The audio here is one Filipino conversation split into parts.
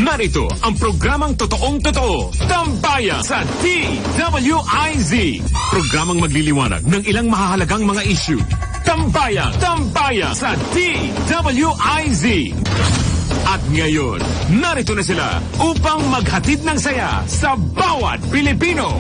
Narito ang programang totoong-totoo, Tambayan sa DWIZ. Programang magliliwanag ng ilang mahahalagang mga issue. Tambayan sa DWIZ. At ngayon, narito na sila upang maghatid ng saya sa bawat Pilipino.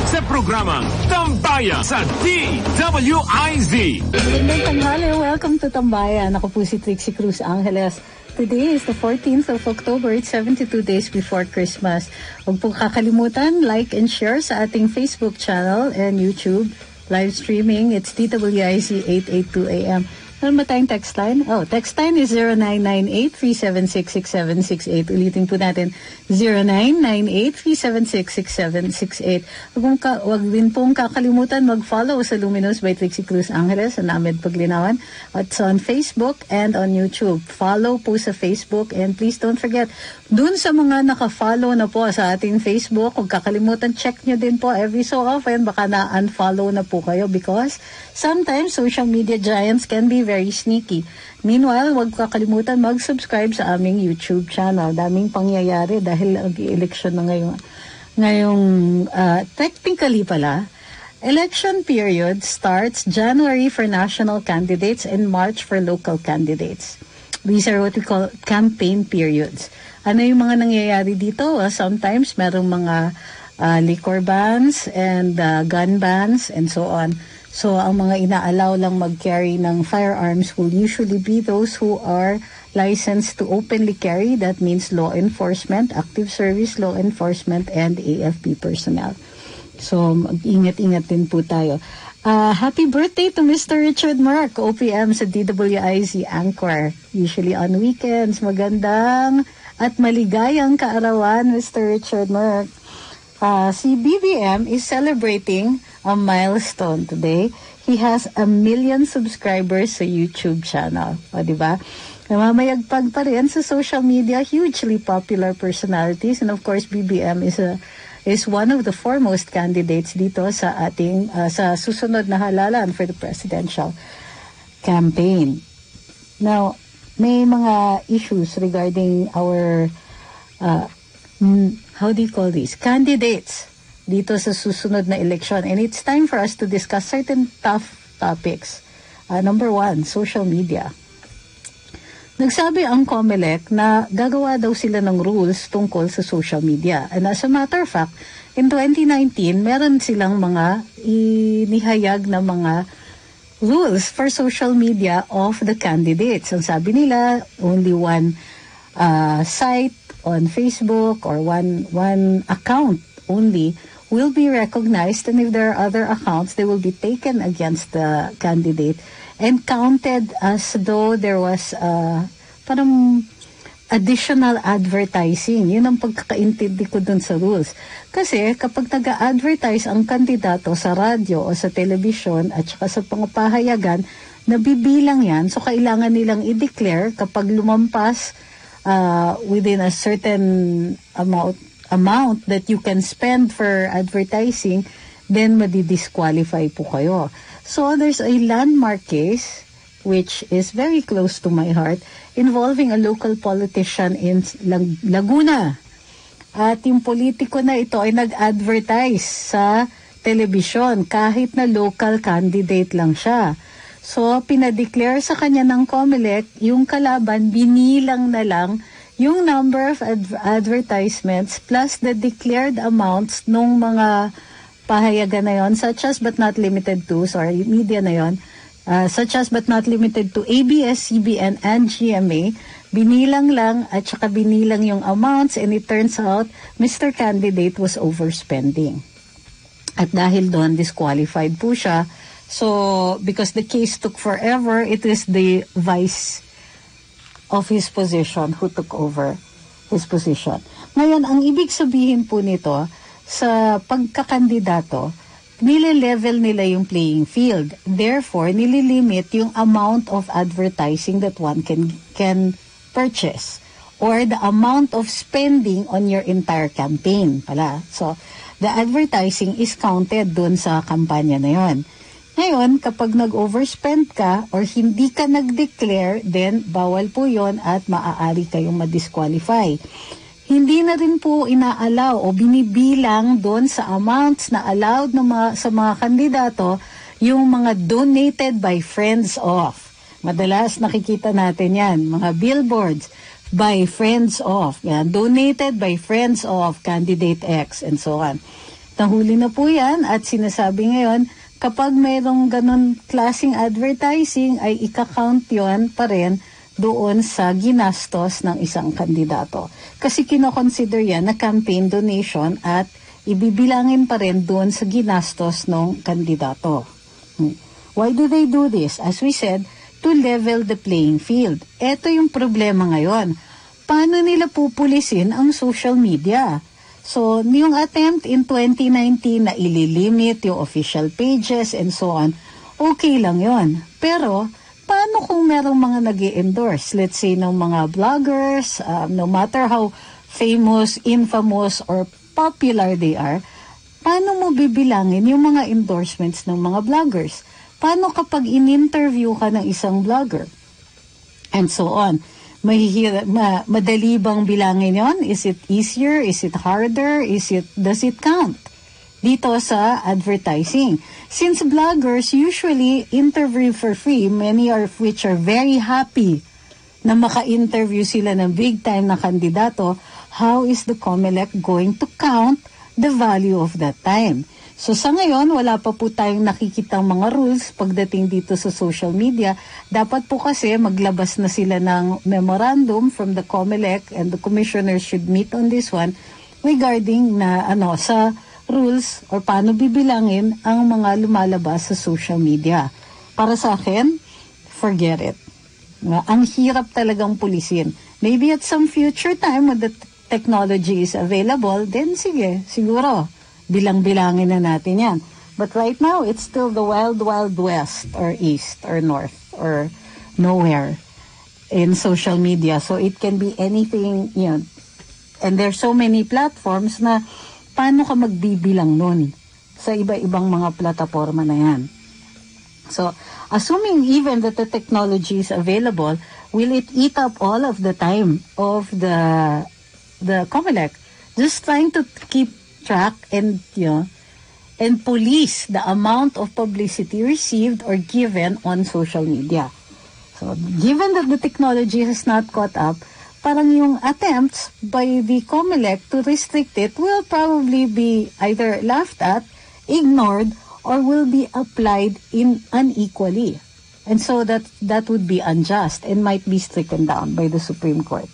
Sa programang Tambayan sa DWIZ. Magandang tanghali, welcome to Tambayan. Ako po si Trixie Cruz Angeles. Today is the 14th of October. It's 72 days before Christmas. Huwag pong kakalimutan, like and share sa ating Facebook channel and YouTube live streaming. It's DWIZ 882 AM. Meron ba tayong text line? Oh, text line is 0998-376-6768. Ulitin po natin, 0998-376-6768. Huwag din pong kakalimutan mag-follow sa Luminous by Trixie Cruz Angeles sa Named Paglinawan. At on Facebook and on YouTube. Follow po sa Facebook and please don't forget, dun sa mga naka-follow na po sa ating Facebook, huwag kakalimutan, check nyo din po every so often. Baka na-unfollow na po kayo because sometimes social media giants can be very sneaky. Meanwhile, huwag kakalimutan mag-subscribe sa aming YouTube channel. Daming pangyayari dahil nag-election na ngayong technically pala, election period starts January for national candidates and March for local candidates. These are what we call campaign periods. Ano yung mga nangyayari dito? Sometimes merong mga liquor bans and gun bans and so on. So, ang mga ina-allow lang mag-carry ng firearms will usually be those who are licensed to openly carry. That means law enforcement, active service law enforcement, and AFP personnel. So, mag-ingat-ingat din po tayo. Happy birthday to Mr. Richard Mark, OPM sa DWIZ Anchor. Usually on weekends. Magandang at maligayang kaarawan, Mr. Richard Mark. Si BBM is celebrating a milestone today. He has 1 million subscribers sa YouTube channel. O, diba? Namamayagpag pa rin sa social media, hugely popular personalities. And of course, BBM is one of the foremost candidates dito sa ating sa susunod na halalan for the presidential campaign. Now, may mga issues regarding our how do you call these? Candidates dito sa susunod na election. And it's time for us to discuss certain tough topics. Number 1, social media. Nagsabi ang COMELEC na gagawa daw sila ng rules tungkol sa social media. And as a matter of fact, in 2019, meron silang mga inihayag na mga rules for social media of the candidates. Ang sabi nila, only one site on Facebook or one account only will be recognized, and if there are other accounts, they will be taken against the candidate and counted as though there was parang additional advertising. Yun ang pagkakaintindi ko dun sa rules. Kasi kapag nag-a-advertise ang kandidato sa radyo o sa television at saka sa pangapahayagan, nabibilang yan. So kailangan nilang i-declare kapag lumampas within a certain amount that you can spend for advertising, then madi-disqualify po kayo. So there's a landmark case which is very close to my heart involving a local politician in Laguna. At yung politiko na ito ay nag-advertise sa television kahit na local candidate lang siya. So pinadeclare sa kanya ng COMELEC yung kalaban, binilang na lang yung number of advertisements plus the declared amounts nung mga pahayagan na yon, such as but not limited to, media na yon, such as but not limited to ABS-CBN and GMA, binilang lang at saka binilang yung amounts, and it turns out Mr. Candidate was overspending. At dahil doon, disqualified po siya. So, because the case took forever, it is the vice of his position who took over his position. Ngayon, ang ibig sabihin po nito, sa pagkakandidato, nile-level nila yung playing field. Therefore, nililimit yung amount of advertising that one can purchase or the amount of spending on your entire campaign pala. So, the advertising is counted dun sa kampanya na yon. Ngayon, kapag nag-overspend ka or hindi ka nag-declare, then bawal po yon at maaari kayong ma-disqualify. hindi na rin po inaalaw o binibilang doon sa amounts na allowed sa mga kandidato yung mga donated by friends of. Madalas nakikita natin yan, mga billboards by friends of. Yan, donated by friends of candidate X and so on. Nahuli na po yan at sinasabi ngayon, kapag mayroong ganun klaseng advertising ay ika-count yun pa rin doon sa ginastos ng isang kandidato. Kasi kinoconsider yan na campaign donation at ibibilangin pa rin doon sa ginastos ng kandidato. Why do they do this? As we said, to level the playing field. Ito yung problema ngayon. Paano nila pupulisin ang social media? So, yung attempt in 2019 na ililimit yung official pages and so on, okay lang yon. Pero, paano kung merong mga nag-i-endorse? Let's say, ng mga vloggers, no matter how famous, infamous, or popular they are, paano mo bibilangin yung mga endorsements ng mga vloggers? Paano kapag in-interview ka ng isang vlogger? And so on. Madali bang bilangin yon? Is it easier? Is it harder? Does it count? Dito sa advertising. Since vloggers usually interview for free, many of which are very happy na maka-interview sila ng big time na kandidato, how is the COMELEC going to count the value of that time? So sa ngayon, wala pa po tayong nakikitang mga rules pagdating dito sa social media. Dapat po kasi maglabas na sila ng memorandum from the COMELEC and the commissioners should meet on this one regarding na sa rules or paano bibilangin ang mga lumalabas sa social media. Para sa akin, forget it. Ang hirap talagang pulisin. Maybe at some future time when the technology is available, then sige, siguro, bilang-bilangin na natin yan. But right now, it's still the wild, wild west or east or north or nowhere in social media. So it can be anything, and there's so many platforms na paano ka magbibilang nun sa iba-ibang mga plataforma na yan. So, assuming even that the technology is available, will it eat up all of the time of the COMELEC? Just trying to keep track and police the amount of publicity received or given on social media. So, given that the technology has not caught up, parang yung attempts by the COMELEC to restrict it will probably be either laughed at, ignored, or will be applied unequally. And so that would be unjust and might be stricken down by the Supreme Court.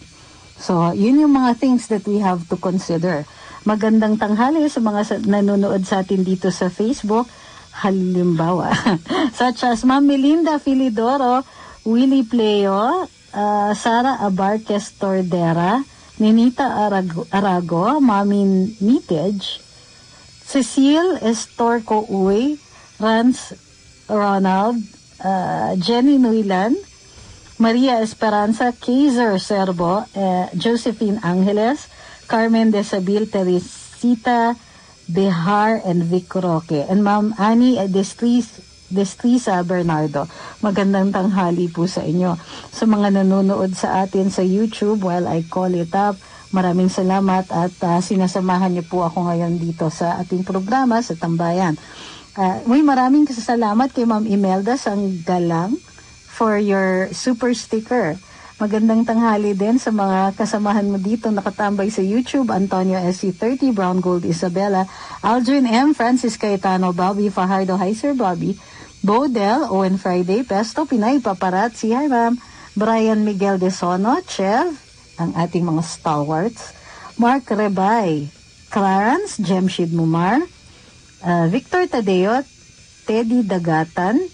So, yun yung mga things that we have to consider. Magandang tanghali sa mga nanonood sa atin dito sa Facebook. Halimbawa, such as Ma'am Melinda Filidoro, Willie Pleo, Sara Abarquez Tordera, Ninita Arago, Mami Mitej, Cecile Estorco Uy, Rance Ronald, Jenny Nuilan, Maria Esperanza, Kaiser Serbo, Josephine Angeles, Carmen Desabil, Teresita Behar, and Vic Roque. And Ma'am Annie Destrisa Bernardo. Magandang tanghali po sa inyo. Sa mga nanonood sa atin sa YouTube, while I call it up, maraming salamat at sinasamahan niyo po ako ngayon dito sa ating programa sa Tambayan. Maraming salamat kay Ma'am Imelda Sanggalang for your super sticker. Magandang tanghali din sa mga kasamahan mo dito nakatambay sa YouTube, Antonio SC30, Brown Gold Isabella, Aldrin M, Francis Cayetano, Bobby Fajardo, Hi Sir Bobby, Bodel, Owen Friday, Pesto, Pinay Paparazzi, hi ma'am, Brian Miguel De Sono, Chev, ang ating mga stalwarts, Mark Rebay, Clarence, Jemshid Mumar, Victor Tadeo, Teddy Dagatan,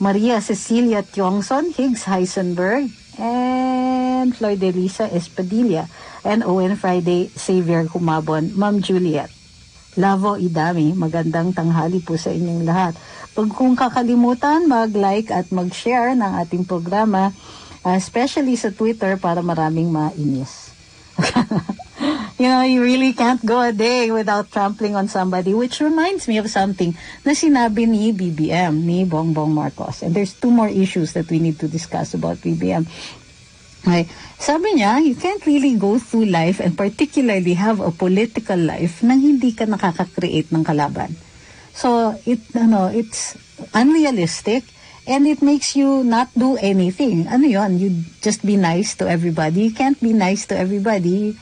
Maria Cecilia Tiongson, Higgs Heisenberg, and Floyd Elisa Espadilla, and Owen Friday, Xavier Humabon, Ma'am Juliet, Lavo Idami, magandang tanghali po sa inyong lahat. Kung kakalimutan, mag-like at mag-share ng ating programa, especially sa Twitter para maraming mainis. You really can't go a day without trampling on somebody, which reminds me of something na sinabi ni BBM, ni Bongbong Marcos. And there's two more issues that we need to discuss about BBM. Okay. Sabi niya, you can't really go through life and particularly have a political life nang hindi ka nakaka-create ng kalaban. So, it's unrealistic and it makes you not do anything. Ano yon? You just be nice to everybody. You can't be nice to everybody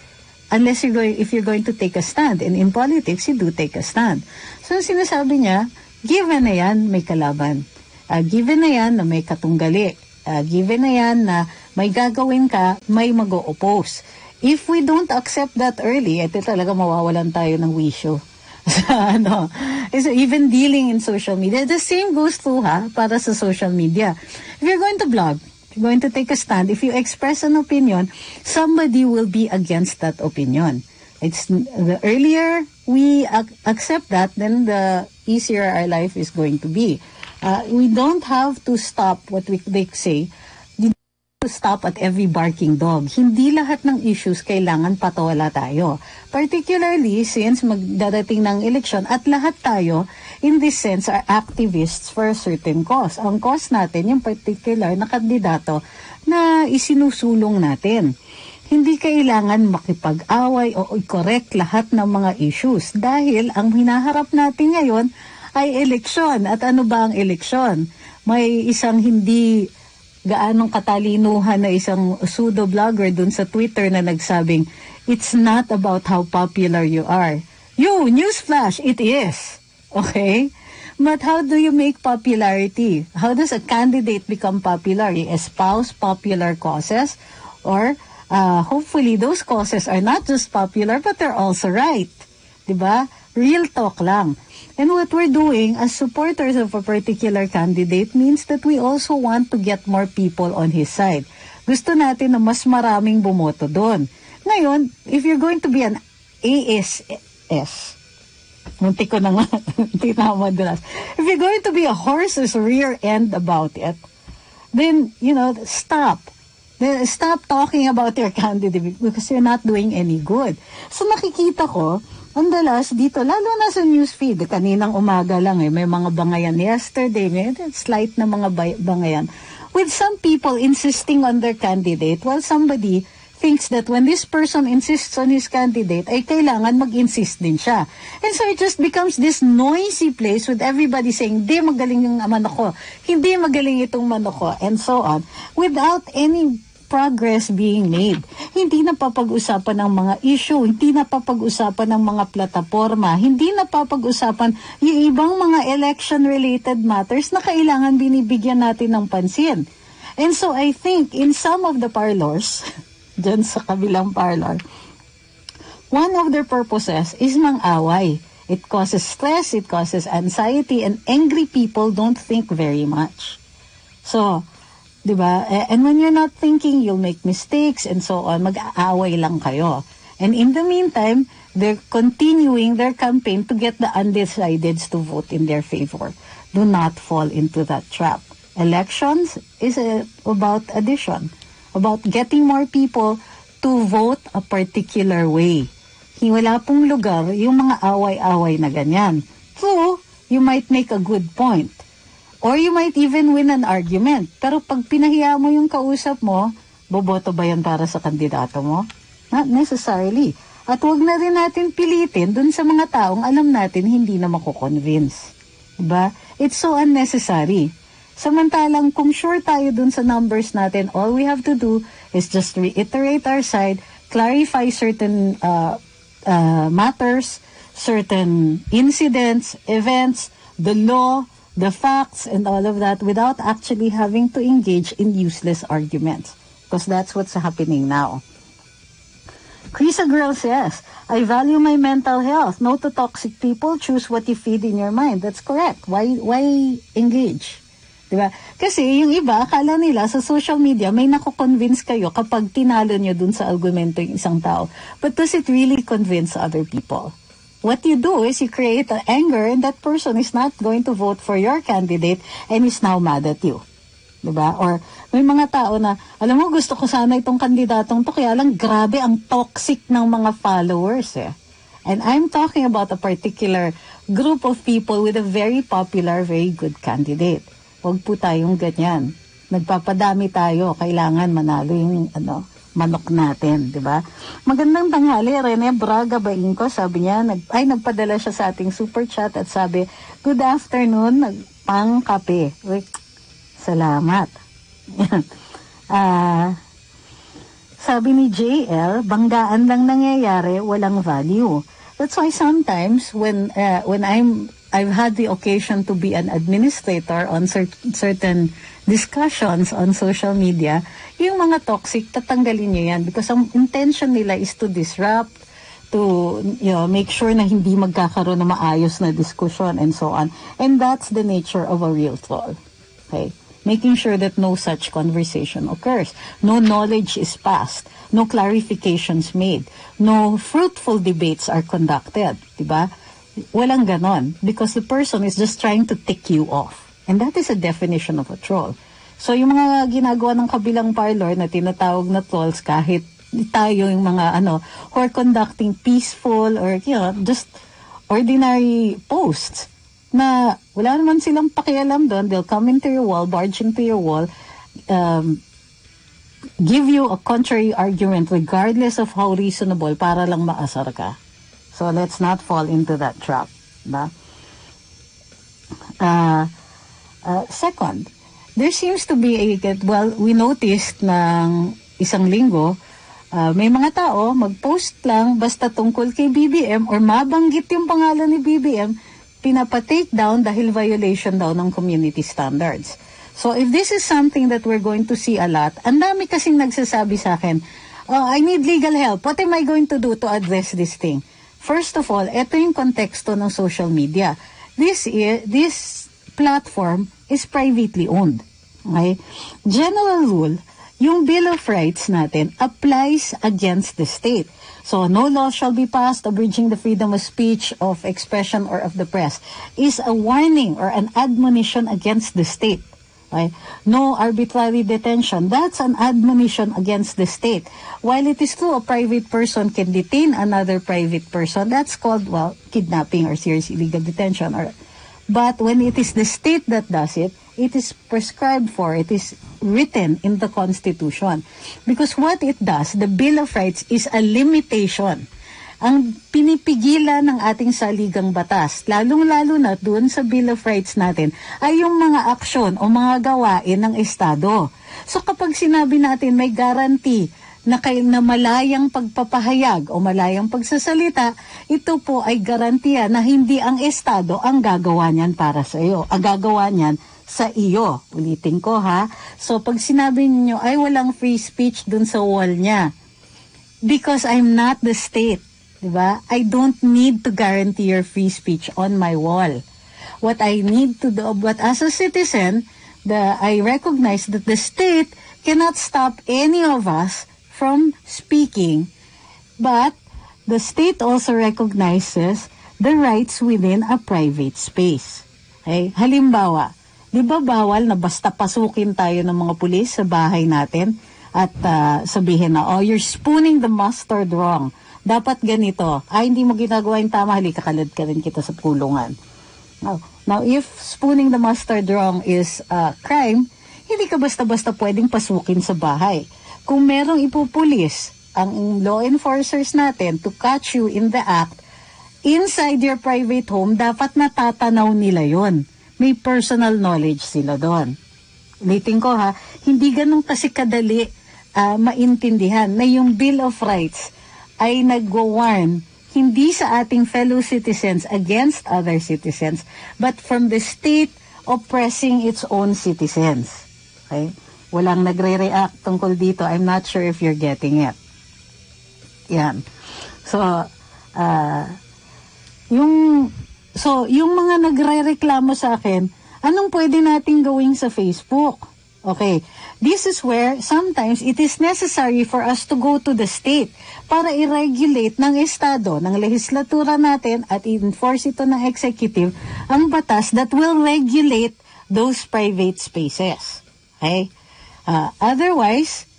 unless if you're going to take a stand. And in politics, you do take a stand. So, sinasabi niya, given na yan, may kalaban. Given na yan na may katunggali. Given na yan na may gagawin ka, may mag-o-oppose. If we don't accept that early, ito talaga mawawalan tayo ng wisyo. So even dealing in social media, the same goes through para sa social media. If you're going to blog, if you're going to take a stand, if you express an opinion, somebody will be against that opinion. It's the earlier we accept that, then the easier our life is going to be. We don't have to stop they say. You don't have to stop at every barking dog. Hindi lahat ng issues kailangan patola tayo. Particularly since magdadating ng election at lahat tayo, in this sense, are activists for a certain cause. Ang cause natin, yung particular na kandidato na isinusulong natin. Hindi kailangan makipag-away o i-correct lahat ng mga issues dahil ang hinaharap natin ngayon ay eleksyon. At ano ba ang eleksyon? May isang hindi gaanong katalinuhan na isang pseudo-blogger dun sa Twitter na nagsabing, it's not about how popular you are. Newsflash, it is. Okay? But how do you make popularity? How does a candidate become popular? You espouse popular causes or hopefully those causes are not just popular but they're also right. Diba? Real talk lang. And what we're doing as supporters of a particular candidate means that we also want to get more people on his side. Gusto natin na mas maraming bumoto doon. Ngayon, if you're going to be an ASS, munti ko na nga, hindi na madalas. If you're going to be a horse's rear end about it, then, stop. Then stop talking about your candidate because you're not doing any good. So nakikita ko, ang dalas dito, lalo na sa newsfeed, kaninang umaga lang may mga bangayan yesterday, may slight na mga bangayan, with some people insisting on their candidate while somebody thinks that when this person insists on his candidate, ay kailangan mag-insist din siya. And so it just becomes this noisy place with everybody saying, hindi magaling yung manok ko, hindi magaling itong manok ko, and so on, without any progress being made. Hindi na papag-usapan ng mga issue, hindi na papag-usapan ng mga plataforma, hindi na papag-usapan yung ibang mga election-related matters na kailangan binibigyan natin ng pansin. And so I think in some of the parlors, dyan sa kabilang parlor, one of their purposes is mang-away. It causes stress, it causes anxiety, and angry people don't think very much. So, diba? And when you're not thinking, you'll make mistakes and so on. Mag-aaway lang kayo. And in the meantime, they're continuing their campaign to get the undecideds to vote in their favor. Do not fall into that trap. Elections is about addition, about getting more people to vote a particular way. Wala pong lugar yung mga away-away na ganyan. So, you might make a good point. Or you might even win an argument. Pero pag pinahiya mo yung kausap mo, boboto ba yan para sa kandidato mo? Not necessarily. At huwag na rin natin pilitin dun sa mga taong alam natin hindi na mako-convince. Diba? It's so unnecessary. Samantalang kung sure tayo dun sa numbers natin, all we have to do is just reiterate our side, clarify certain matters, certain incidents, events, the law, the facts, and all of that without actually having to engage in useless arguments. Because that's what's happening now. Krisa Girl says, I value my mental health. No to toxic people. Choose what you feed in your mind. That's correct. Why engage? Diba? Kasi yung iba, akala nila sa social media, may nako-convince kayo kapag tinalo nyo dun sa argumento yung isang tao. But does it really convince other people? What you do is you create an anger and that person is not going to vote for your candidate and is now mad at you. Diba? Or may mga tao na, alam mo, gusto ko sana itong kandidatong to, kaya lang grabe ang toxic ng mga followers eh. And I'm talking about a particular group of people with a very popular, very good candidate. Huwag po tayong ganyan. nagpapadami tayo, kailangan manalo yung manok natin, di ba? Magandang tanghali, Rene Braga Baingko, sabi niya, nagpadala siya sa ating super chat at sabi, good afternoon, pang kape. Uy, salamat. Sabi ni JL, banggaan lang nangyayari, walang value. That's why sometimes when I've had the occasion to be an administrator on certain discussions on social media, yung mga toxic, tatanggalin nyo yan because ang intention nila is to disrupt, to make sure na hindi magkakaroon ng maayos na discussion and so on. And that's the nature of a real troll. Okay? Making sure that no such conversation occurs. No knowledge is passed. No clarifications made. No fruitful debates are conducted. Diba? Walang ganon. Because the person is just trying to tick you off. And that is a definition of a troll. So yung mga ginagawa ng kabilang parlor na tinatawag na trolls, kahit tayo yung mga who are conducting peaceful or just ordinary posts na wala naman silang pakialam doon, they'll come into your wall, barge into your wall, give you a contrary argument regardless of how reasonable para lang maasar ka. So let's not fall into that trap. Diba? Second, there seems to be we noticed ng isang linggo, may mga tao mag-post lang basta tungkol kay BBM or mabanggit yung pangalan ni BBM, pinapa-take down dahil violation daw ng community standards. So if this is something that we're going to see a lot, ang dami kasing nagsasabi sa akin, I need legal help. What am I going to do to address this thing? First of all, ito yung konteksto ng social media. This platform is privately owned. Okay? General rule, yung Bill of Rights natin applies against the state. So, no law shall be passed abridging the freedom of speech, of expression, or of the press is a warning or an admonition against the state. Okay? No arbitrary detention. That's an admonition against the state. While it is true a private person can detain another private person, that's called, kidnapping or serious illegal detention. But when it is the state that does it, it is prescribed for, it is written in the Constitution. Because what it does, the Bill of Rights, is a limitation. Ang pinipigilan ng ating saligang batas, lalong-lalo na doon sa Bill of Rights natin, ay yung mga aksyon o mga gawain ng Estado. So kapag sinabi natin may guarantee na malayang pagpapahayag o malayang pagsasalita, ito po ay garantiya na hindi ang Estado ang gagawa niyan para sa iyo. Ang gagawa niyan sa iyo. Ulitin ko ha. So pag sinabi niyo ay walang free speech dun sa wall niya, because I'm not the state, diba? I don't need to guarantee your free speech on my wall. What I need to do, but as a citizen, I recognize that the state cannot stop any of us from speaking, but the state also recognizes the rights within a private space. Okay? Halimbawa, di ba bawal na basta pasukin tayo ng mga pulis sa bahay natin at sabihin na, you're spooning the mustard wrong. Dapat ganito. Hindi mo ginagawa yung tama, halika kalad ka rin kita sa pulungan. Now, if spooning the mustard wrong is crime, hindi ka basta-basta pwedeng pasukin sa bahay. Kung merong ipupulis ang law enforcers natin to catch you in the act, inside your private home, dapat natatanaw nila yon. May personal knowledge sila doon. Ulitin ko ha, hindi ganun kasi kadali maintindihan na yung Bill of Rights ay nag-warn hindi sa ating fellow citizens against other citizens, but from the state oppressing its own citizens. Okay? Walang nagre-react tungkol dito. I'm not sure if you're getting it. Yan. Yung mga nagre-reklamo sa akin, anong pwede nating gawin sa Facebook? Okay. This is where sometimes it is necessary for us to go to the state para i-regulate ng Estado, ng legislatura natin at i-enforce ito ng executive ang batas that will regulate those private spaces. Okay? Otherwise,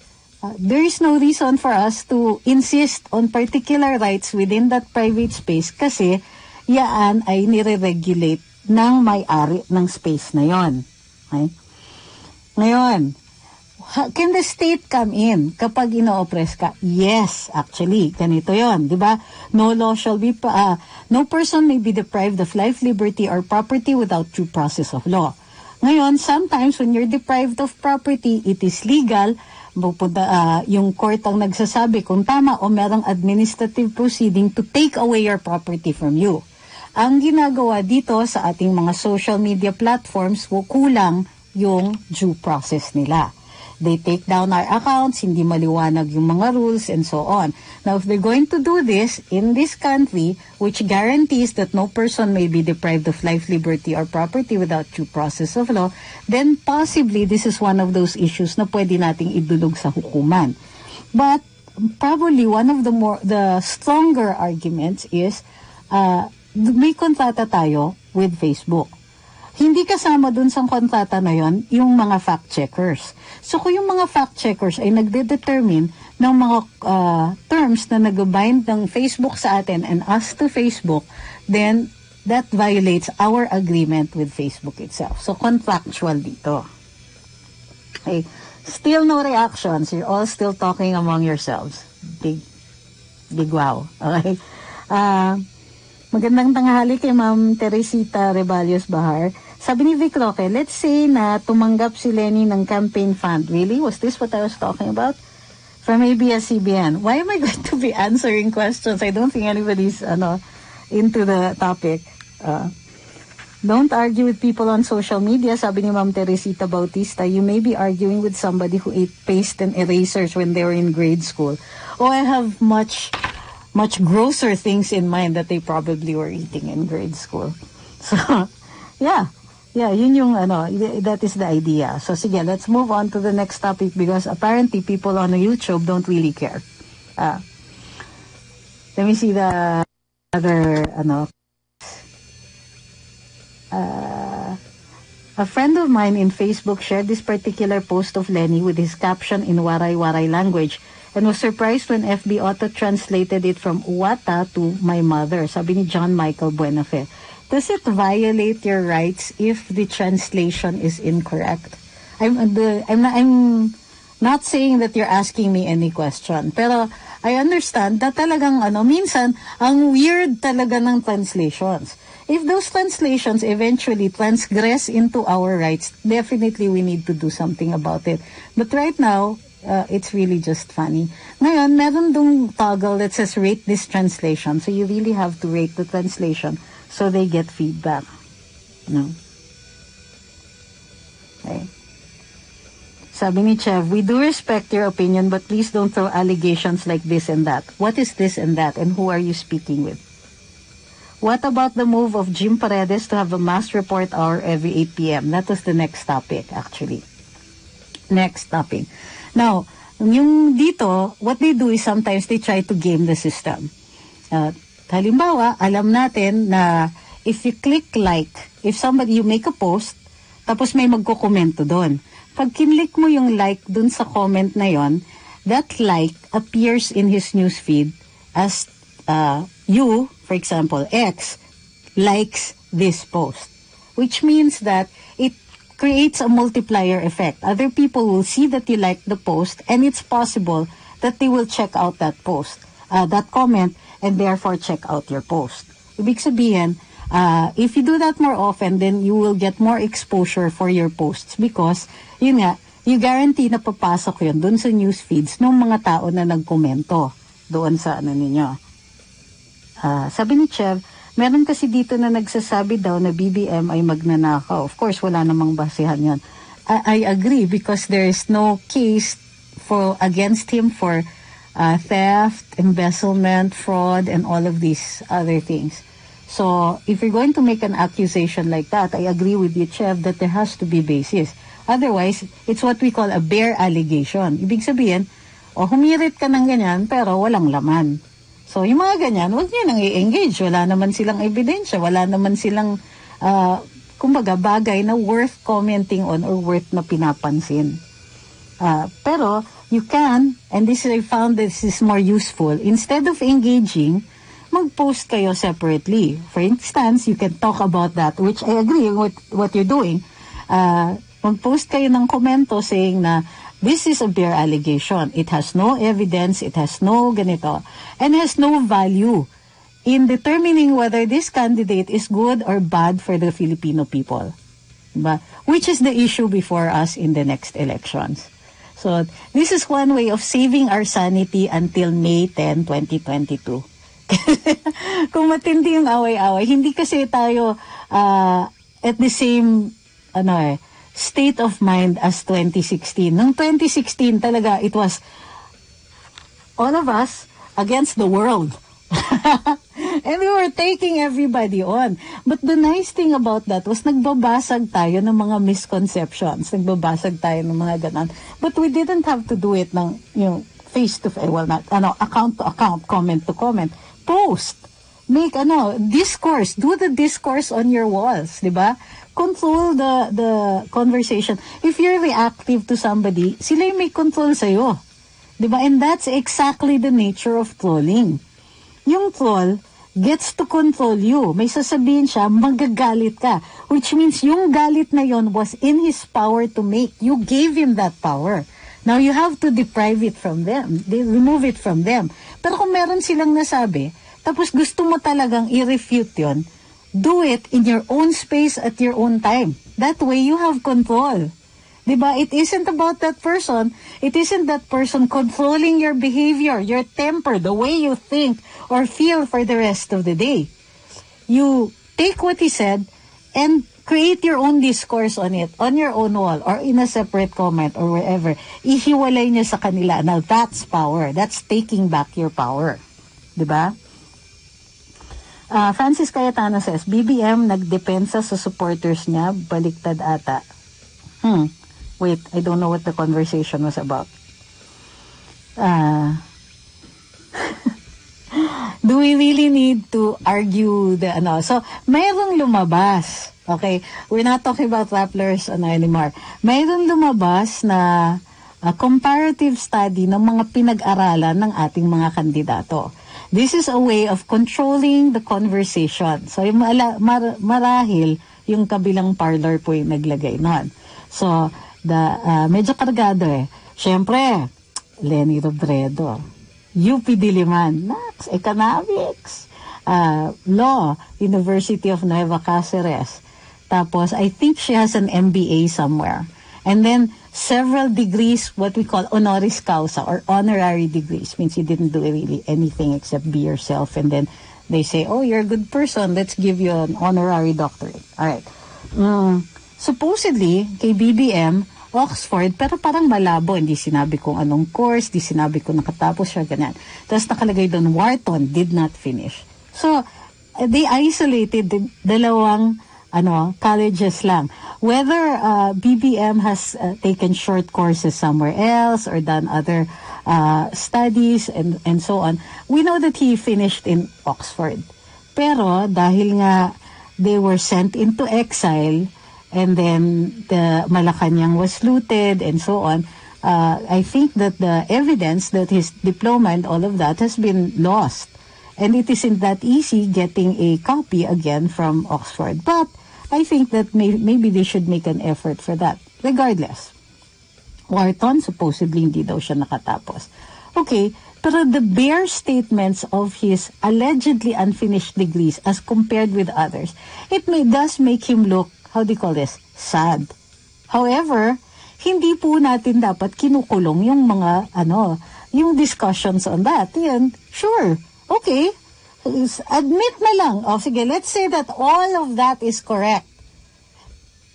there is no reason for us to insist on particular rights within that private space kasi yaan ay nire-regulate ng may-ari ng space na yon. Okay? Ngayon, can the state come in kapag ino-oppress ka? Yes, actually, ganito yon, di ba? No law shall be, no person may be deprived of life, liberty, or property without due process of law. Ngayon, sometimes when you're deprived of property, it is legal, yung court ang nagsasabi kung tama o merong administrative proceeding to take away your property from you. Ang ginagawa dito sa ating mga social media platforms, kulang yung due process nila. They take down our accounts, hindi maliwanag yung mga rules, and so on. Now, if they're going to do this in this country, which guarantees that no person may be deprived of life, liberty, or property without due process of law, then possibly this is one of those issues na pwede nating idulog sa hukuman. But probably one of the stronger arguments is may kontrata tayo with Facebook. Hindi kasama dun sa kontrata na yon yung mga fact-checkers. So kung yung mga fact-checkers ay nagde-determine ng mga terms na nag-bind ng Facebook sa atin and us to Facebook, then that violates our agreement with Facebook itself. So contractual dito. Okay. Still no reactions. You're all still talking among yourselves. Big wow. Okay. Magandang tanghali kay Ma'am Teresita Rebalios Bahar. Sabi ni Vic Roque, let's say na tumanggap si Lenny ng campaign fund. Really? Was this what I was talking about? From ABS-CBN. Why am I going to be answering questions? I don't think anybody's into the topic. Don't argue with people on social media. Sabi ni Ma'am Teresita Bautista, you may be arguing with somebody who ate paste and erasers when they were in grade school. Oh, I have much grosser things in mind that they probably were eating in grade school. So, yeah, yun yung that is the idea. So, sige, let's move on to the next topic because apparently people on YouTube don't really care. Let me see the other, a friend of mine in Facebook shared this particular post of Lenny with his caption in Waray-Waray language and was surprised when FB auto-translated it from Uwata to my mother. Sabi ni John Michael Buenafe. Does it violate your rights if the translation is incorrect? I'm not saying that you're asking me any question, pero I understand that talagang minsan ang weird talaga ng translations. If those translations eventually transgress into our rights, definitely we need to do something about it. But right now, it's really just funny. Ngayon, meron dong toggle that says rate this translation. So you really have to rate the translation so they get feedback. No? Okay. Sabi ni Chev, we do respect your opinion, but please don't throw allegations like this and that. What is this and that, and who are you speaking with? What about the move of Jim Paredes to have a mass report hour every 8 p.m.? That was the next topic, actually. Next topic. Now, yung dito, what they do is sometimes they try to game the system. Halimbawa, alam natin na if you click like, if you make a post, tapos may magkokomento doon. Pag kinlik mo yung like dun sa comment na yon, that like appears in his newsfeed as you, for example, X, likes this post. Which means that it creates a multiplier effect. Other people will see that you like the post, and it's possible that they will check out that post, that comment, and therefore check out your post. Ibig sabihin, if you do that more often, then you will get more exposure for your posts because, yun nga, you guarantee na papasok yun dun sa news feeds ng mga tao na nagkomento doon sa ninyo. Sabi ni Chev, meron kasi dito na nagsasabi daw na BBM ay magnanakaw. Of course, wala namang basihan yon. I agree because there is no case against him for theft, embezzlement, fraud, and all of these other things. So, if you're going to make an accusation like that, I agree with you, Chev, that there has to be basis. Otherwise, it's what we call a bare allegation. Ibig sabihin, humirit ka ng ganyan, pero walang laman. So, yung mga ganyan, huwag nyo nang i-engage. Wala naman silang ebidensya. Wala naman silang, kumbaga, bagay na worth commenting on or worth na pinapansin. Pero, you can, and I found this is more useful, instead of engaging, mag-post kayo separately. For instance, you can talk about that, which I agree with what you're doing. Mag-post kayo ng komento saying na this is a bare allegation. It has no evidence, it has no ganito, and has no value in determining whether this candidate is good or bad for the Filipino people. Diba? Which is the issue before us in the next elections. So, this is one way of saving our sanity until May 10, 2022. Kung matindi yung away-away, hindi kasi tayo at the same state of mind as 2016. Noong 2016 talaga, it was all of us against the world. And we were taking everybody on. But the nice thing about that was nagbabasag tayo ng mga misconceptions. Nagbabasag tayo ng mga ganon. But we didn't have to do it ng face-to-face, account to account, comment to comment. Post. Make discourse. Do the discourse on your walls, di ba? Control the conversation. If you're reactive to somebody, sila yung may control sa'yo. Di ba? And that's exactly the nature of trolling. Yung troll gets to control you. May sasabihin siya, magagalit ka. Which means yung galit na yon was in his power to make. You gave him that power. Now you have to deprive it from them. Remove it from them. Pero kung meron silang nasabi, tapos gusto mo talagang i-refute yon, do it in your own space at your own time. That way you have control. Diba? It isn't about that person. It isn't that person controlling your behavior, your temper, the way you think or feel for the rest of the day. You take what he said and create your own discourse on it, on your own wall, or in a separate comment or wherever. Ihiwalay niya sa kanila. Now, that's power. That's taking back your power. Diba? Francis Cayetano says, BBM nagdepensa sa supporters niya, baliktad ata. Wait, I don't know what the conversation was about. Do we really need to argue the So, mayroong lumabas. Okay? We're not talking about Rappler's anymore. Mayroong lumabas na comparative study ng mga pinag-aralan ng ating mga kandidato. This is a way of controlling the conversation. So, marahil yung kabilang parlor po yung naglagay nun. So, medyo kargado Siyempre, Leni Robredo, UP Diliman, Economics, Law, University of Nueva Cáceres. Tapos, I think she has an MBA somewhere. And then, several degrees, what we call honoris causa, or honorary degrees. Means you didn't do really anything except be yourself. And then, they say, oh, you're a good person, let's give you an honorary doctorate. Alright. Supposedly, kay BBM, Oxford, pero parang malabo. Hindi sinabi kung anong course, hindi sinabi kung nakatapos siya, ganyan. Tapos nakalagay doon, Wharton did not finish. So, they isolated dalawang colleges lang. Whether BBM has taken short courses somewhere else or done other studies and so on, we know that he finished in Oxford. Pero dahil nga they were sent into exile, and then the Malacanang was looted and so on, I think that the evidence that his diploma and all of that has been lost. And it isn't that easy getting a copy again from Oxford. But I think that maybe they should make an effort for that. Regardless. Wharton, supposedly hindi daw siya nakatapos. Okay, pero the bare statements of his allegedly unfinished degrees as compared with others, does make him look, how do you call this, sad. However, hindi po natin dapat kinukulong yung mga, yung discussions on that. Yan, sure, okay, admit na lang. Sige, let's say that all of that is correct.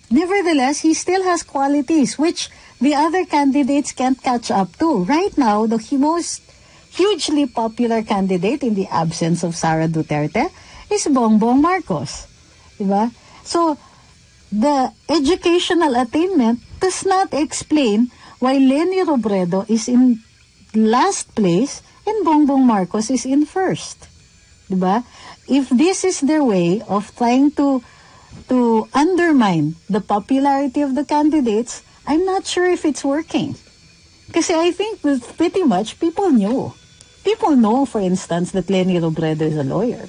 Nevertheless, he still has qualities which the other candidates can't catch up to. Right now, the most hugely popular candidate in the absence of Sara Duterte is Bongbong Marcos. Diba? So, the educational attainment does not explain why Leni Robredo is in last place and Bongbong Marcos is in first. Diba? If this is their way of trying to undermine the popularity of the candidates, I'm not sure if it's working. Kasi I think that pretty much people knew. People know, for instance, that Leni Robredo is a lawyer.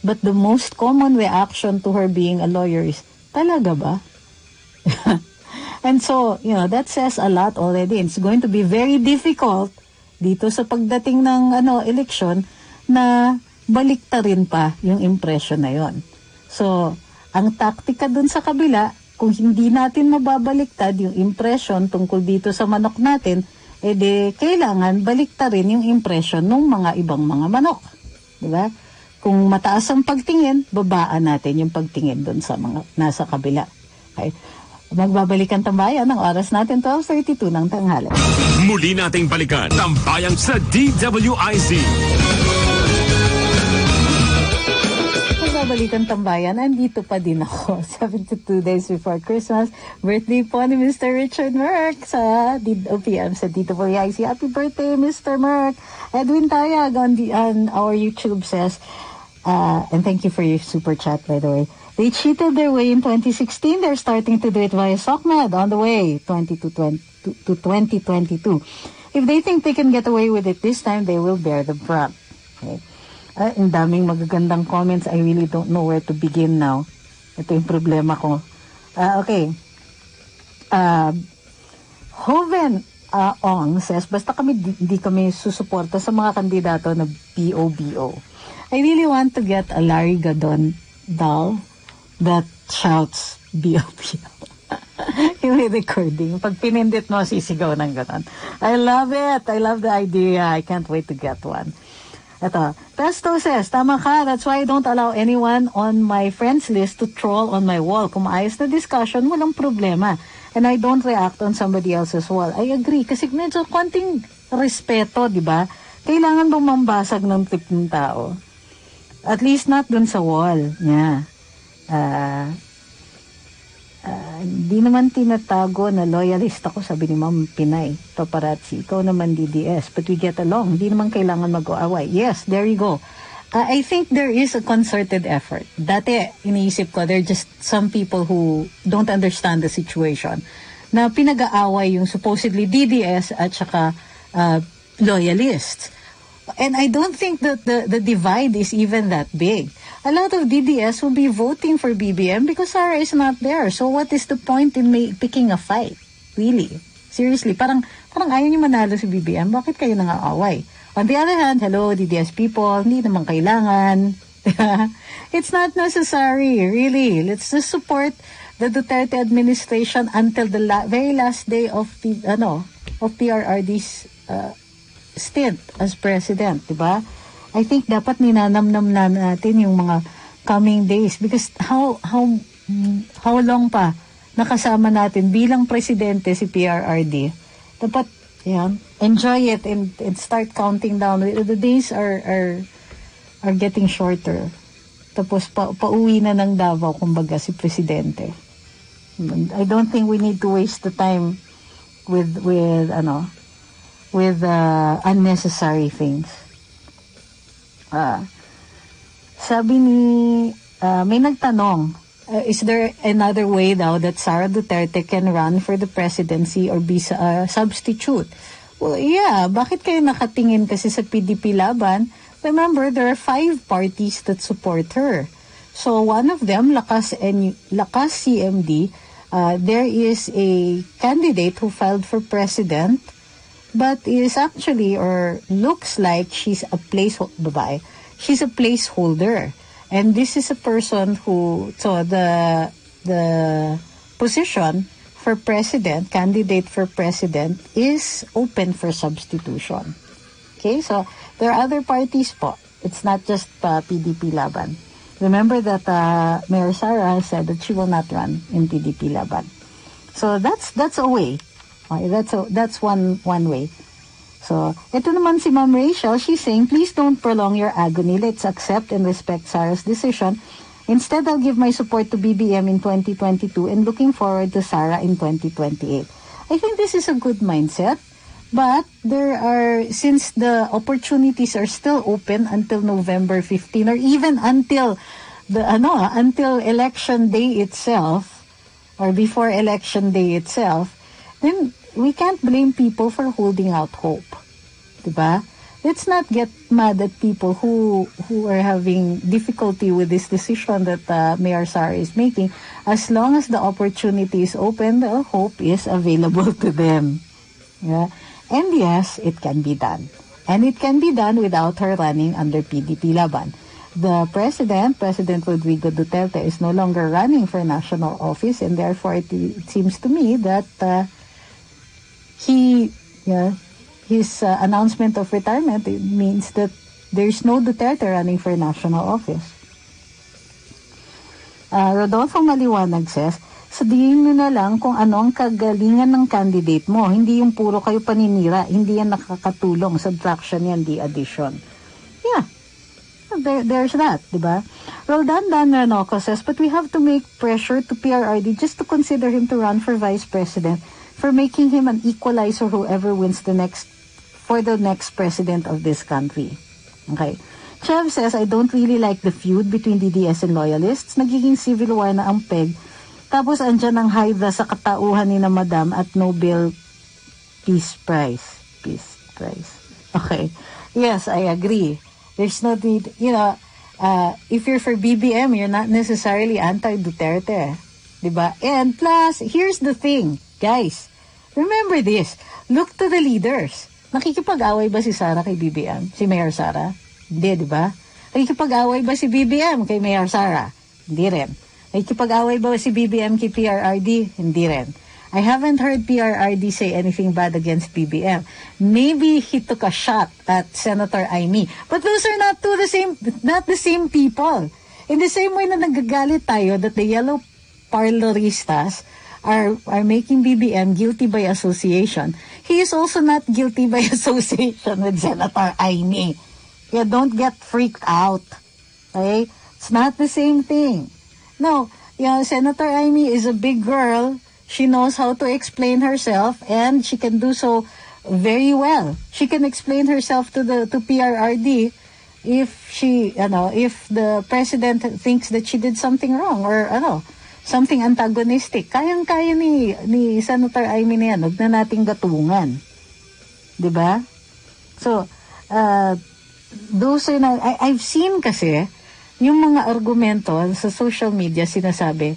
But the most common reaction to her being a lawyer is, talaga ba? And so, that says a lot already. It's going to be very difficult dito sa pagdating ng election na baliktarin pa yung impression na yon. So, ang taktika dun sa kabila, kung hindi natin mababaliktad yung impression tungkol dito sa manok natin, kailangan baliktarin yung impression ng mga ibang mga manok. Diba? Kung mataas ang pagtingin, babaan natin yung pagtingin dun sa mga nasa kabila. Okay? Magbabalik ang tambayan ng oras natin 12:32 ng tanghali. Muli nating balikan Tambayan sa DWIZ. Magbabalik ang tambayan, andito pa din ako. 72 days before Christmas. Birthday po ni Mr. Richard Merck sa OPM sa DWIZ. Happy birthday, Mr. Merck. Edwin Tayag on our YouTube says, and thank you for your super chat, by the way. They cheated their way in 2016. They're starting to do it via SOCMED on the way to 2022. If they think they can get away with it this time, they will bear the brunt. Okay. Ang daming magagandang comments. I really don't know where to begin now. Ito yung problema ko. Okay. Hoven Ong says, basta hindi kami susuporta sa mga kandidato na BOBO. I really want to get a Larry Gadon doll that shouts BOBO. Yung recording. Pag pinindit mo, sisigaw ng ganon. I love it. I love the idea. I can't wait to get one. Ito. Pesto says, tama ka. That's why I don't allow anyone on my friends list to troll on my wall. Kung maayos na discussion, walang problema. And I don't react on somebody else's wall. I agree. Kasi medyo konting respeto, di ba? Kailangan bang mambasag ng tip ng tao? At least not dun sa wall. Yeah. Di naman tinatago na loyalist ako, sabi ni Ma'am Pinay. Paparazzi. Ikaw naman DDS. But we get along. Di naman kailangan mag-away. Yes, there you go. I think there is a concerted effort. Dati, iniisip ko, there are just some people who don't understand the situation na pinag-aaway yung supposedly DDS at saka loyalists. And I don't think that the divide is even that big. A lot of DDS will be voting for BBM because Sara is not there. So what is the point in picking a fight? Really? Seriously, parang ayaw niyo manalo si BBM. Bakit kayo nang-aaway? On the other hand, hello DDS people, hindi naman kailangan. It's not necessary, really. Let's just support the Duterte administration until the very last day of PRRD's stint as president, di ba? I think dapat ninanamnam na natin yung mga coming days because how long pa nakasama natin bilang presidente si PRRD. Dapat enjoy it and start counting down. The days are getting shorter. Tapos pauwi na ng Davao kumbaga si presidente. I don't think we need to waste the time with unnecessary things. Sabi ni may nagtanong, is there another way daw that Sara Duterte can run for the presidency or be a substitute? Well, yeah, bakit kayo nakatingin kasi sa PDP laban? Remember, there are 5 parties that support her. So one of them, Lakas CMD, there is a candidate who filed for president but is actually or looks like she's a placeholder. She's a placeholder. And this is a person who, so the position for president, candidate for president, is open for substitution. Okay, so there are other parties po. It's not just PDP Laban. Remember that Mayor Sara said that she will not run in PDP Laban. So that's a way. Okay, that's one way. So, ito naman si Ma'am Rachel, she's saying, please don't prolong your agony. Let's accept and respect Sara's decision. Instead, I'll give my support to BBM in 2022 and looking forward to Sara in 2028. I think this is a good mindset, but since the opportunities are still open until November 15 or even until election day itself or before election day itself, then we can't blame people for holding out hope. Diba? let's not get mad at people who are having difficulty with this decision that Mayor Sara is making. As long as the opportunity is open, the hope is available to them. Yeah? And yes, it can be done. And it can be done without her running under PDP Laban. The President Rodrigo Duterte, is no longer running for national office, and therefore it seems to me that his announcement of retirement, it means that there's no Duterte running for national office. Rodolfo Maliwanag says, sabihin mo na lang kung ano ang kagalingan ng candidate mo. Hindi yung puro kayo paninira. Hindi yan nakakatulong. Subtraction yan, di addition. Yeah. There's that, diba? Roldan Dan Ranoco says, but we have to make pressure to PRRD just to consider him to run for vice president for making him an equalizer whoever wins the next president of this country. Okay. Chev says, I don't really like the feud between DDS and loyalists. Nagiging civil war na ang peg. Tapos andyan ang haida sa katauhan ni na Madam at Nobel Peace Prize. Okay. Yes, I agree. There's no need, if you're for BBM, you're not necessarily anti-Duterte. Diba? And plus, here's the thing, guys. Remember this. Look to the leaders. Nakikipag-away ba si Sara kay BBM? Si Mayor Sara? Hindi, diba? Nakikipag-away ba si BBM kay Mayor Sara? Hindi rin. Nakikipag-away ba si BBM kay PRRD? Hindi rin. I haven't heard PRRD say anything bad against BBM. Maybe he took a shot at Senator Aimee. But those are not the same people. In the same way na nagagalit tayo that the yellow parloristas are making BBM guilty by association, he is also not guilty by association with Senator Aimee. Yeah, don't get freaked out. Okay? It's not the same thing. No, Senator Aimee is a big girl. She knows how to explain herself, and she can do so very well. She can explain herself to PRRD if the president thinks that she did something wrong or something antagonistic. Kayang-kaya ni Senator Aimee na yan. Huwag na nating gatungan. Diba? So, I've seen kasi yung mga argumento sa social media sinasabi,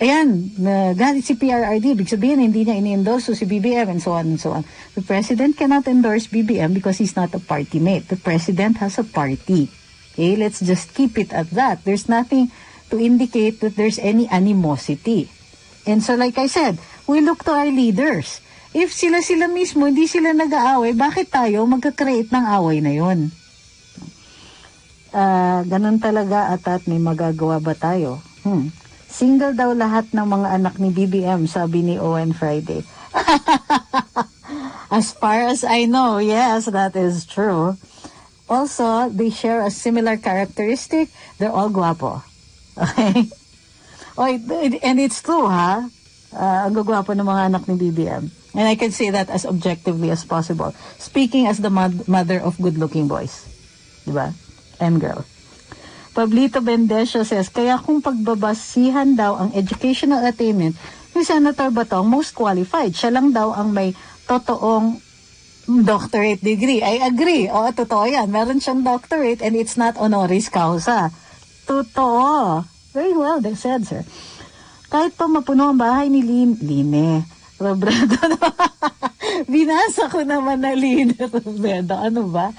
ayan, galit si PRRD, ibig sabihin hindi niya ini-endorse si BBM and so on and so on. The president cannot endorse BBM because he's not a party mate. The president has a party. Okay, let's just keep it at that. There's nothing to indicate that there's any animosity. And so like I said, we look to our leaders. If sila mismo, hindi sila nag-aaway, bakit tayo magka-create ng away na yun? Ganun talaga at may magagawa ba tayo? Single daw lahat ng mga anak ni BBM, sabi ni Owen Friday. As far as I know, yes, that is true. Also, they share a similar characteristic. They're all guwapo. Okay? And it's true, ha? Ang gagwapo ng mga anak ni BBM. And I can say that as objectively as possible. Speaking as the mother of good-looking boys. Diba? And girl. Pablito Bendesio says, kaya kung pagbabasihan daw ang educational attainment ni Senator Batong, most qualified. Siya lang daw ang may totoong doctorate degree. I agree. Oo, totoo yan. Meron siyang doctorate and it's not honoris causa. Totoo. Very well said, sir. Kahit pa mapuno ang bahay ni Line Robredo. Binasa ko naman na Line Robredo. Ano ba?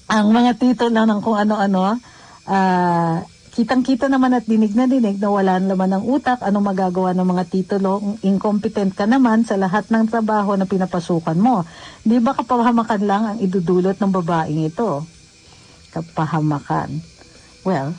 Ang mga titulo ng kung ano-ano, kitang-kita naman at dinig na wala naman ng utak, ano magagawa ng mga titulo, incompetent ka naman sa lahat ng trabaho na pinapasukan mo. Di ba kapahamakan lang ang idudulot ng babaeng ito? Kapahamakan. Well,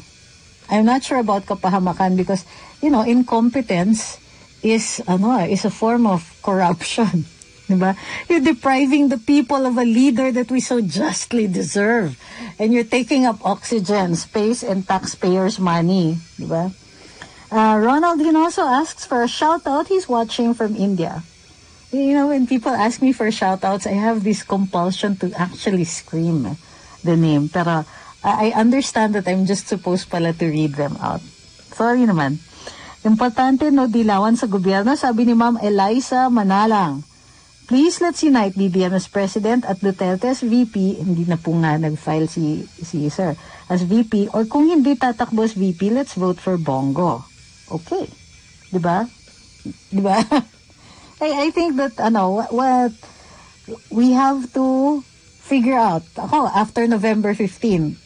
I'm not sure about kapahamakan because, incompetence is a form of corruption. Diba? You're depriving the people of a leader that we so justly deserve. And you're taking up oxygen, space, and taxpayers' money. Diba? Ronald also asks for a shout-out. He's watching from India. When people ask me for shout-outs, I have this compulsion to actually scream the name. Pero I understand that I'm just supposed pala to read them out. Sorry naman. Importante, dilawan sa gobyerno, sabi ni Ma'am Eliza Manalang. Please let's unite BBM as President at Duterte as VP. Hindi na po nga nag-file si Sir as VP. Or kung hindi tatakbo as VP, let's vote for Bongo. Okay. Diba? Diba? I think that, what we have to figure out. Ako, after November 15,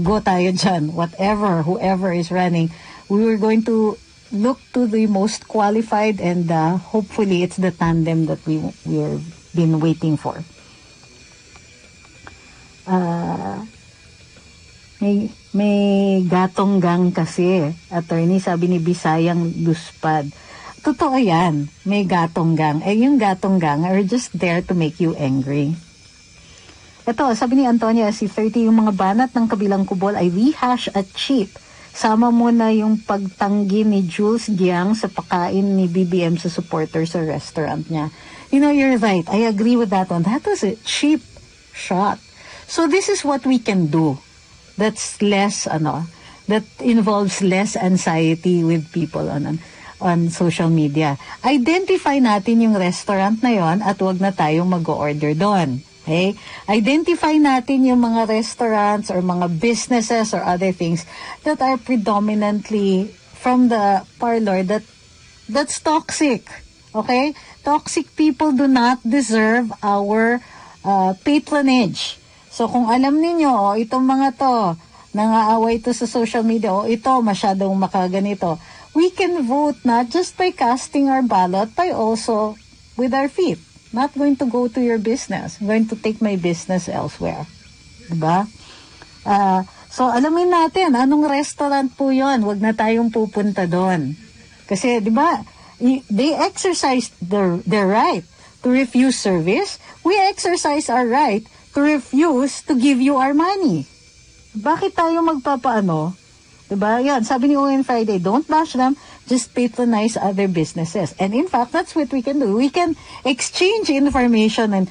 go tayo dyan. Whoever is running, we were going to look to the most qualified and hopefully it's the tandem that we've been waiting for. May gatong gang kasi, attorney, sabi ni Bisayang Luspad. Totoo yan, may gatong gang. Yung gatong gang are just there to make you angry. Ito, sabi ni Antonia, si 30, yung mga banat ng kabilang kubol ay rehash at cheap. Sama mo na yung pagtanggi ni Jules Giang sa pakain ni BBM sa supporter sa restaurant niya. You're right. I agree with that one. That was a cheap shot. So this is what we can do. That's less, that involves less anxiety with people on social media. Identify natin yung restaurant na yon at wag na tayong mag-order doon. Okay? Identify natin yung mga restaurants or mga businesses or other things that are predominantly from the parlor that's toxic. Okay? Toxic people do not deserve our patronage. So kung alam niyo, itong mga to, nangaaway ito sa social media, ito masyadong makaganito, we can vote not just by casting our ballot, but also with our feet. Not going to go to your business. I'm going to take my business elsewhere. Diba? So, alamin natin, anong restaurant po yon? Huwag na tayong pupunta doon. Kasi, diba, they exercise their right to refuse service. We exercise our right to refuse to give you our money. Bakit tayo magpapaano? Diba? Yan, sabi ni Owen Friday, don't bash them, just patronize other businesses. And in fact, that's what we can do. We can exchange information and,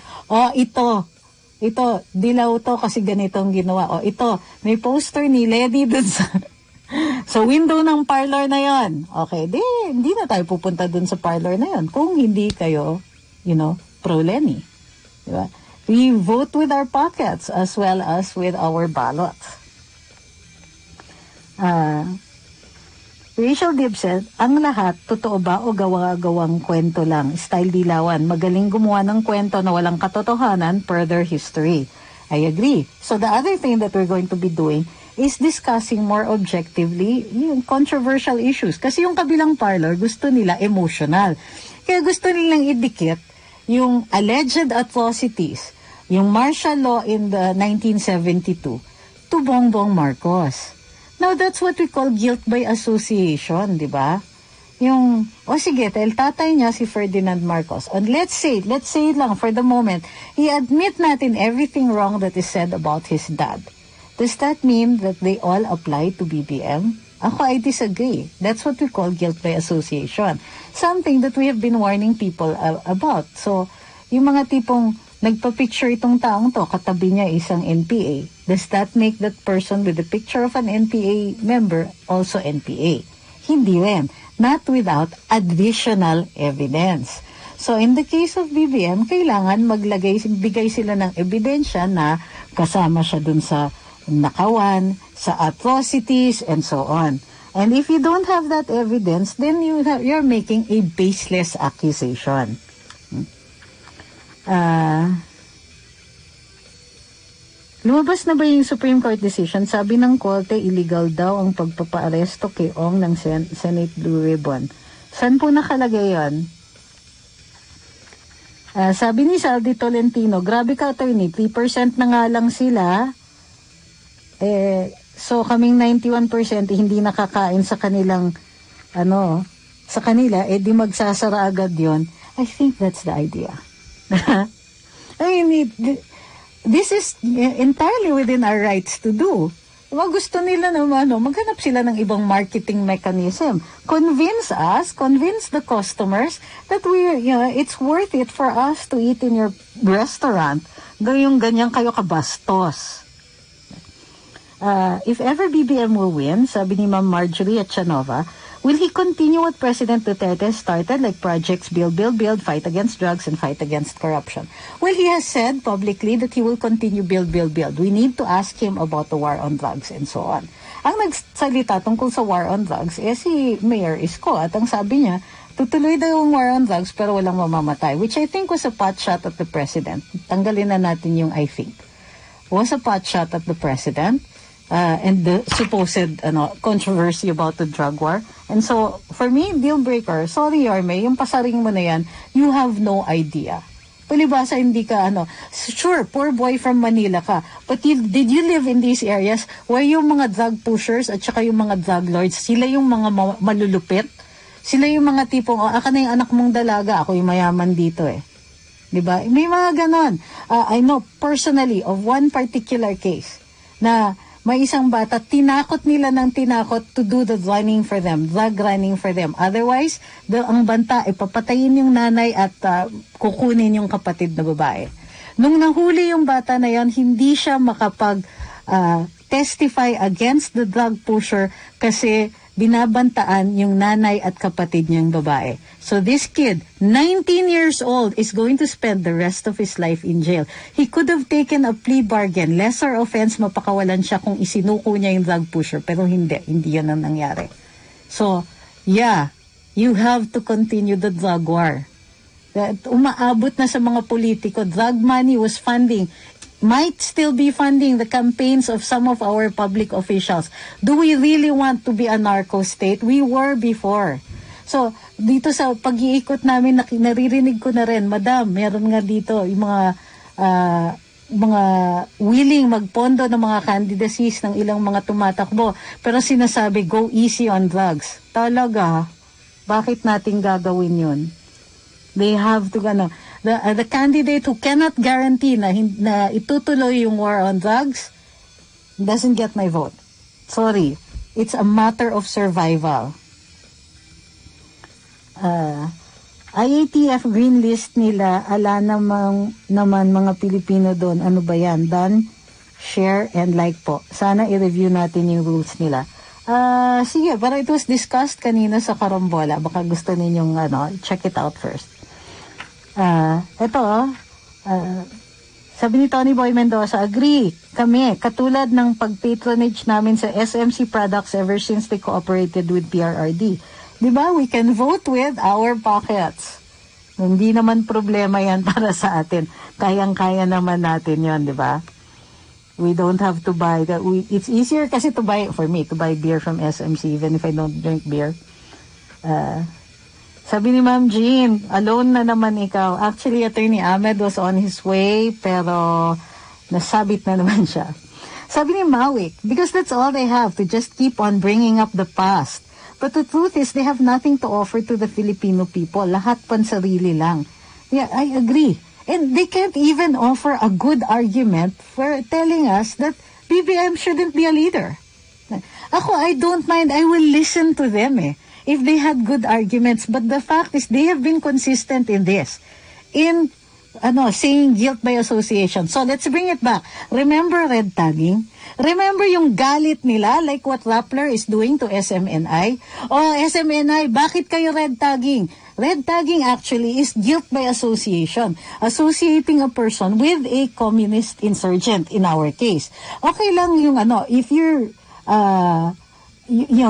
ito, dilaw to kasi ganitong ginawa. Ito, may poster ni Lenny dun sa window ng parlor na yon. Okay, hindi na tayo pupunta dun sa parlor na yon kung hindi kayo, pro Lenny. Diba? We vote with our pockets as well as with our ballots. Rachel Dib said, ang lahat, totoo ba o gawa-gawang kwento lang? Style Dilawan, magaling gumawa ng kwento na walang katotohanan per their history. I agree. So the other thing that we're going to be doing is discussing more objectively yung controversial issues. Kasi yung kabilang parlor, gusto nila emotional. Kaya gusto nilang idikit yung alleged atrocities, yung martial law in the 1972 to Bongbong Marcos. Now, that's what we call guilt by association, di ba? Yung, sige, dahil tatay niya si Ferdinand Marcos. And let's say lang for the moment, i-admit natin everything wrong that is said about his dad. Does that mean that they all apply to BBM? Ako, I disagree. That's what we call guilt by association. Something that we have been warning people about. So, yung mga tipong nagpa-picture itong taong to, katabi niya isang NPA. Does that make that person with the picture of an NPA member also NPA? Hindi rin. Not without additional evidence. So, in the case of BBM, kailangan bigay sila ng ebidensya na kasama siya dun sa nakawan, sa atrocities, and so on. And if you don't have that evidence, then you're making a baseless accusation. Lumabas na ba yung Supreme Court decision? Sabi ng Korte, illegal daw ang pagpapaaresto kay Ong ng Senate Blue Ribbon. Saan po nakalagay yun? Sabi ni Saldi Tolentino, grabe ka, attorney, 3% na nga lang sila. So kaming 91% hindi nakakain sa kanilang, sa kanila, di magsasara agad yon. I think that's the idea. I mean, this is entirely within our rights to do. Kung gusto nila naman, maghanap sila ng ibang marketing mechanism. Convince the customers that it's worth it for us to eat in your restaurant. Gayong ganyan kayo kabastos. If ever BBM will win, sabi ni Ma'am Marjorie at Chanova, Will he continue what President Duterte started, like projects build, fight against drugs, and fight against corruption? Well, he has said publicly that he will continue build. We need to ask him about the war on drugs and so on. Ang nagsalita tungkol sa war on drugs, si Mayor Isko, at ang sabi niya, tutuloy daw yung war on drugs pero walang mamamatay, which I think was a pot shot at the President. Tanggalin na natin yung I think. Was a pot shot at the President. And the supposed controversy about the drug war. And so, for me, deal breaker, sorry Yorme, yung pasaring mo na yan, you have no idea. Palibasa, hindi ka, sure, poor boy from Manila ka, but did you live in these areas where yung mga drug pushers at saka yung mga drug lords, sila yung mga malulupit? Sila yung mga tipong, aka na yung anak mong dalaga, ako yung mayaman dito eh. Diba? May mga ganon. I know personally of one particular case na may isang bata, tinakot nila ng tinakot to do the drug running for them. Otherwise, ang banta, ipapatayin yung nanay at kukunin yung kapatid na babae. Nung nahuli yung bata na yon, hindi siya testify against the drug pusher kasi binabantaan yung nanay at kapatid niyang babae. So this kid, 19 years old, is going to spend the rest of his life in jail. He could have taken a plea bargain, lesser offense, mapakawalan siya kung isinuko niya yung drug pusher, pero hindi yun ang nangyari. So, yeah, you have to continue the drug war. Umaabot na sa mga politiko, drug money was might still be funding the campaigns of some of our public officials. Do we really want to be a narco state? We were before. So, dito sa pag-iikot namin, naririnig ko na rin, Madam, meron nga dito yung mga willing magpondo ng mga candidacies ng ilang mga tumatakbo. Pero sinasabi, go easy on drugs. Talaga, bakit natin gagawin yun? They have to, the candidate who cannot guarantee na itutuloy yung war on drugs doesn't get my vote. Sorry. It's a matter of survival. IATF green list nila, ala naman mga Pilipino doon. Ano ba yan? Done, share, and like po. Sana i-review natin yung rules nila. Sige, pero it was discussed kanina sa Karambola. Baka gusto ninyong check it out first. Sabi ni Tony Boy Mendoza, agree kami, katulad ng pag-patronage namin sa SMC products ever since they cooperated with PRRD. Diba? We can vote with our pockets. Hindi naman problema yan para sa atin. Kayang-kaya naman natin yon, diba? We don't have to buy that. It's easier kasi to buy beer from SMC even if I don't drink beer. Sabi ni Ma'am Jean, alone na naman ikaw. Actually, Attorney Ahmed was on his way, pero nasabit na naman siya. Sabi ni Mawik, because that's all they have, to just keep on bringing up the past. But the truth is, they have nothing to offer to the Filipino people. Lahat pansarili lang. Yeah, I agree. And they can't even offer a good argument for telling us that BBM shouldn't be a leader. Ako, I don't mind. I will listen to them if they had good arguments. But the fact is, they have been consistent in this. In, saying guilt by association. So, let's bring it back. Remember red tagging? Remember yung galit nila, like what Rappler is doing to SMNI? SMNI, bakit kayo red tagging? Red tagging actually is guilt by association. Associating a person with a communist insurgent in our case. Okay lang yung if you're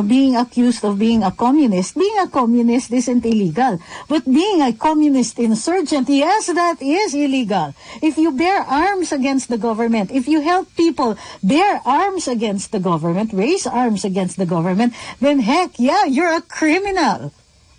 being accused of being a communist isn't illegal. But being a communist insurgent, yes, that is illegal. If you bear arms against the government, if you help people bear arms against the government, raise arms against the government, then heck, yeah, you're a criminal.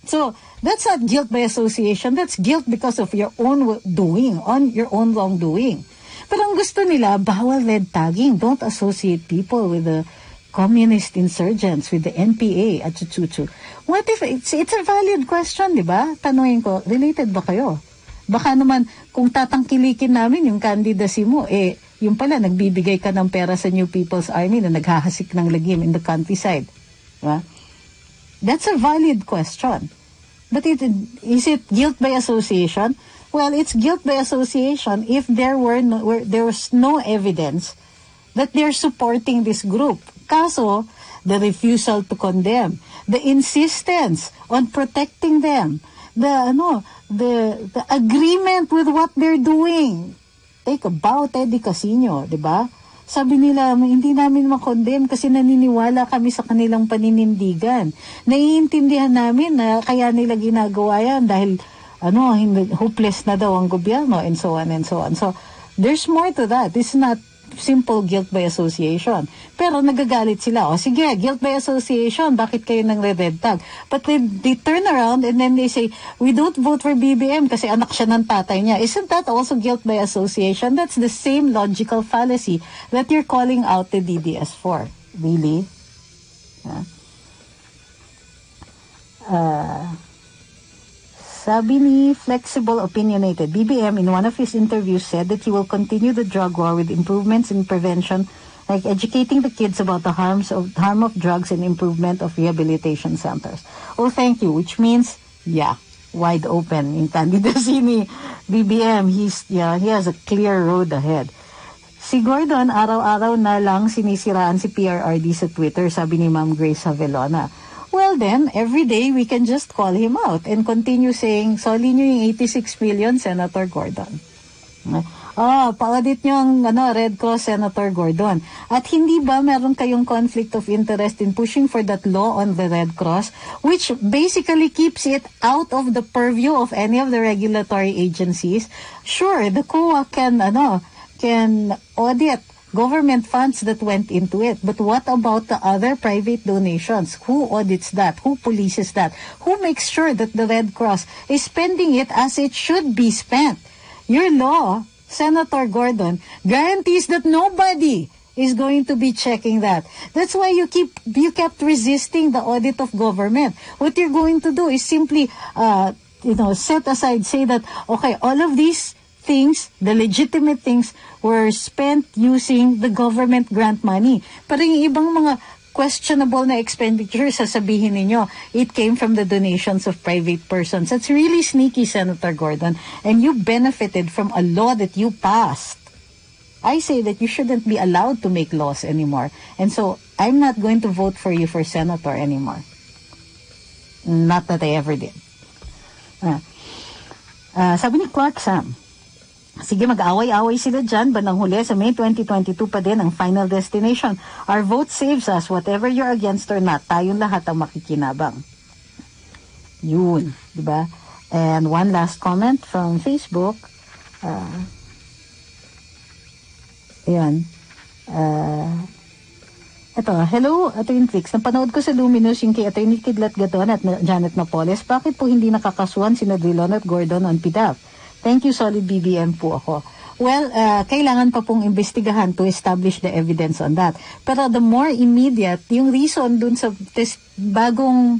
So, that's not guilt by association. That's guilt because of your own doing, on your own wrongdoing. Pero ang gusto nila, bawal red tagging. Don't associate people with the communist insurgents, with the NPA at chuchuchu. What if it's a valid question, di ba? Tanungin ko, related ba kayo? Baka naman, kung tatangkilikin namin yung candidacy mo, yung pala, nagbibigay ka ng pera sa New People's Army na naghahasik ng lagim in the countryside. Diba? That's a valid question. But is it guilt by association? Well, it's guilt by association if there was no evidence that they're supporting this group. Kaso, the refusal to condemn, the insistence on protecting them, the agreement with what they're doing. Take a bow, Teddy Casino, di ba? Sabi nila, hindi namin makondem kasi naniniwala kami sa kanilang paninindigan. Naiintindihan namin na kaya nila ginagawa yan dahil hopeless na daw ang gobyerno and so on and so on. So, there's more to that. It's not simple guilt by association. Pero nagagalit sila. O sige, guilt by association, bakit kayo nang red tag? But they turn around and then they say, we don't vote for BBM kasi anak siya ng tatay niya. Isn't that also guilt by association? That's the same logical fallacy that you're calling out the DDS for. Really? Sabi ni Flexible Opinionated, BBM in one of his interviews said that he will continue the drug war with improvements in prevention, like educating the kids about the harm of drugs and improvement of rehabilitation centers. Oh, thank you. Which means, wide open in candidacy ni BBM. He has a clear road ahead. Si Gordon, araw-araw na lang sinisiraan si PRRD sa Twitter, sabi ni Ma'am Grace Havelona. Well then, every day we can just call him out and continue saying, soli nyo yung 86 million, Senator Gordon. Pa-audit nyo ang Red Cross, Senator Gordon. At hindi ba meron kayong conflict of interest in pushing for that law on the Red Cross, which basically keeps it out of the purview of any of the regulatory agencies? Sure, the COA can audit government funds that went into it. But what about the other private donations? Who audits that? Who polices that? Who makes sure that the Red Cross is spending it as it should be spent? Your law, Senator Gordon, guarantees that nobody is going to be checking that. That's why you kept resisting the audit of government. What you're going to do is simply, set aside, say that, okay, all of these things, the legitimate things, were spent using the government grant money. Pero yung ibang mga questionable na expenditure, sasabihin ninyo, it came from the donations of private persons. That's really sneaky, Senator Gordon. And you benefited from a law that you passed. I say that you shouldn't be allowed to make laws anymore. And so, I'm not going to vote for you for senator anymore. Not that I ever did. Sabi ni Clark Sam, sige, mag-away-away sila dyan. Bandang huli sa May 2022 pa din ang final destination. Our vote saves us. Whatever you're against or not, tayong lahat ang makikinabang. Yun, di ba? And one last comment from Facebook. Ito, hello, Atty. Trix. Napanood ko sa Luminous yung kay Atty. Kidlat Gaton at Janet Napoles. Bakit po hindi nakakasuhan sina Drilon at Gordon on PDAP? Thank you, Solid BBM po ako. Well, kailangan pa pong investigahan to establish the evidence on that. Pero the more immediate, yung reason dun sa bagong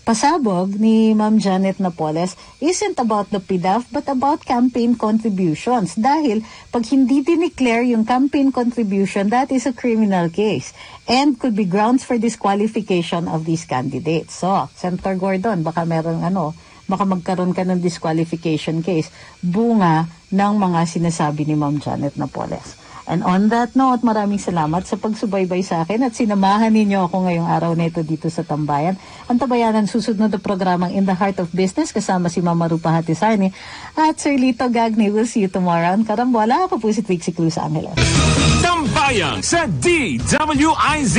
pasabog ni Ma'am Janet Napoles isn't about the PDAF but about campaign contributions. Dahil pag hindi dineclare yung campaign contribution, that is a criminal case and could be grounds for disqualification of these candidates. So, Senator Gordon, baka baka magkaroon ka ng disqualification case. Bunga ng mga sinasabi ni Ma'am Janet Napoles. And on that note, maraming salamat sa pagsubaybay sa akin at sinamahan ninyo ako ngayong araw na ito dito sa Tambayan. Ang Tambayanan susunod na programang In the Heart of Business kasama si Mama Rupa Hatisani at Sir Lito Gagni. We'll see you tomorrow. Karambola, ako po si Trixie Cruz Angeles. Tambayan sa DWIZ.